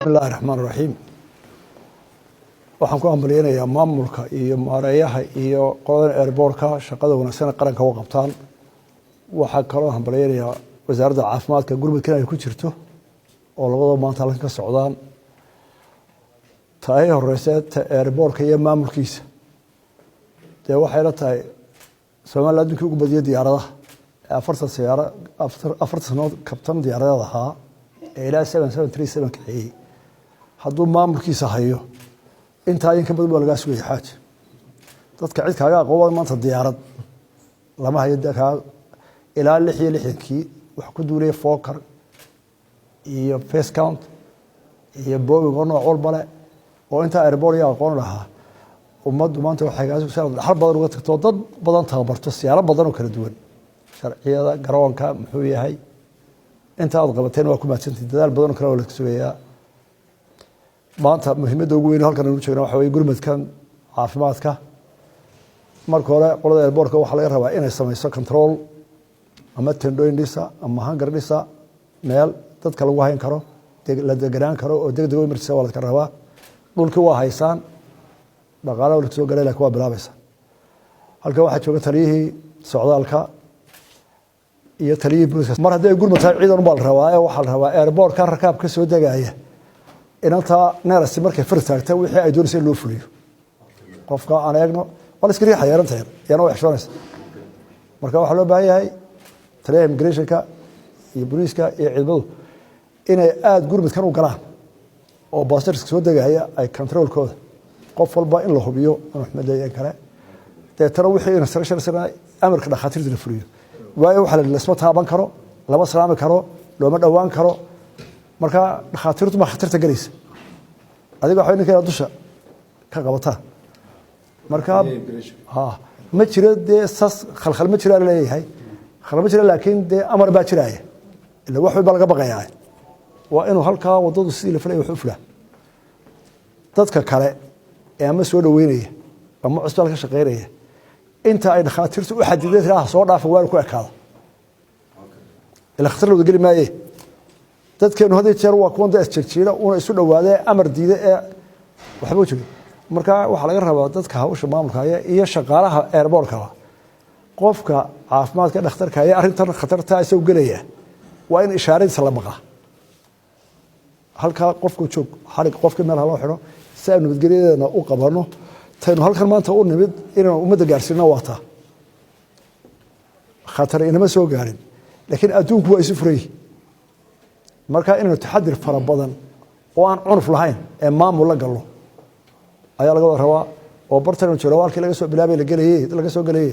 بسم الله الرحمن الرحيم waxaan ku ambaliyanayaa maamulka iyo maareeyaha iyo qodobada airportka shaqada wanaagsan qaranka u qabtaan waxa kale oo ambaliyanayaa wasaaradda caafimaadka gurmadka ay ku jirto oo labadaba maanta halkan ka socdaan taay horeysa airportka iyo maamulkiisa waxay la tahay Soomaaliya adduunka ugu badiyay diyaaradaha 40 sano kabtan diyaaradaha ahaa ilaa 737 kiciyay hadduu maamulkiisa hayo inta ay ka badan baa laga sugay xaaj dadka cid kaaga aqoon maanta diyaarad lama hayo dadka ilaa 66kii wax ku duulay Fokker iyo face count iyo Boeing oo nooc walba leh oo inta airport ya aqoon lahaa ummaddu maanta waxay ka soo hal badan uga tagto dad badan tababarto siyaalo badan oo kala duwan sharciyada garoonka muxuu yahay inta aad qabateen waa ku maadsantay dadaal badan oo kala wada sugayaa maanta muhiimadda ugu weyn halkan uu jeegna waxa way gurmadkan caafimaadka marka hore qolada airportka waxa laga rabaa inay sameeyso control ama tendooyin dhisa ama hangar dhisa meel dadka lagu hayn karo la deganaan karo oo degdeg emergency wala ka rabaa dhulka waa haysaan dhaqaalaha wala soo galay laakiin waa bilaabaysa halka waxa jooga taliyihii socdaalka iyo taliyihii booliska mar haddii gurmadka ciidan u bal rabaa waxa la rabaa airportka rakaab ka soo degaya inanta neerasi markay firtaagta wixii ay doonayeen loo fuliyo qofka aan eegno wala iska riixay yaranteen yana wax shaqeynaysa marka waxa loo baahan yahay taliyaha immigrationka iyo booliska iyo ciidamadu inay aad gurmadkan u galaan oo baastarka soo degaya ay controlkooda qof walba in la hubiyo Axmed leeyahay kale tara wixii instruction sida amarka dhaqaatiirta la fuliyo waayo waxa la isma taaban karo lama salaami karo looma dhawaan karo marka dhaqaatiirtu ma khatarta galaysa adiga waxa ninka dusha ka qabata marka ma jiro sas khalkhal ma jiro leeyahay khalkhal ma jiro laakiin amar baa jiraaya ila wax walba laga baqayaa waa inuu halka wadadu si la falay wax u fulaa dadka kale ee ama soo dhaweynaya ama cusbal ka shaqeynaya inta ay dhaqaatiirtu u xadideen soo dhaafay waa ku ekaada ila khatar loo gali maaye dadkeenu hadii jeer waa kuwan dad jirjiira oo isu dhawaade amar diida ee waxba jiro marka waxa laga rabaa dadka hawsha maamulka iyo shaqaalaha airportka qofka caafimaadka dhakhtarka ay arintan khatarta ay soo galaya waa in ishaaradiisa la maqla halka qofku joog xarig qofka meel loo xiro si ay nabadgelyada u qabano taynu halkan maanta u nimid inaan umada gaarsiino waata khatar inama soo gaarin laakiin adduunku waa isu furay marka inuu taxadir fara badan oo aan cunuf lahayn ee maamul la galo ayaa laga rabaa oo bartan jiro walkii laga soo bilaabay laga soo galay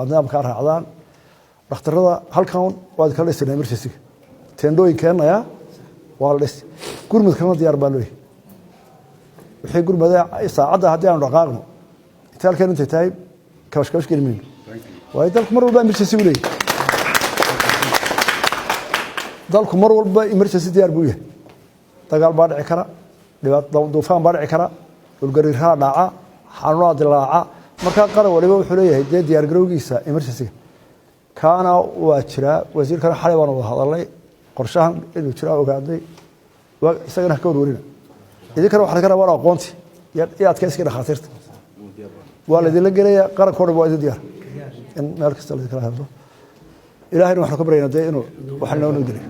adnaamka raacdaan dhakhtarada halkan waad kala dhisnaa emergency tendooyinkeena waa la dhis gurmadkana diyaar baa loo wixii gurmada saacada hadii aan dhaqaaqno inta inta tahay kawashkash gelmin waa dalku mar walba emergency u leeyahay dalku mar walba emergency diyaar buu yahay dagaal baa dhici kara duufaan baa dhici kara dhulgariir dhaca xanuun dilaaca marka qaran waliba wuxuu leeyahay diyaar garowgiisa emergency kaana waa jira wasiirkan xalay baan wada hadalay qorshahan inuu jira ogaaday isagana ka warwarina idinkana waxa laga rabaa aqoonti iyo adkaysiga dhaqaatiirta waa la idin gelaya qarankooda waa idin diyaar in meel kasta la kala hadlo ilaahayna waxaan ku baryaynaa inuu wax noo geliyo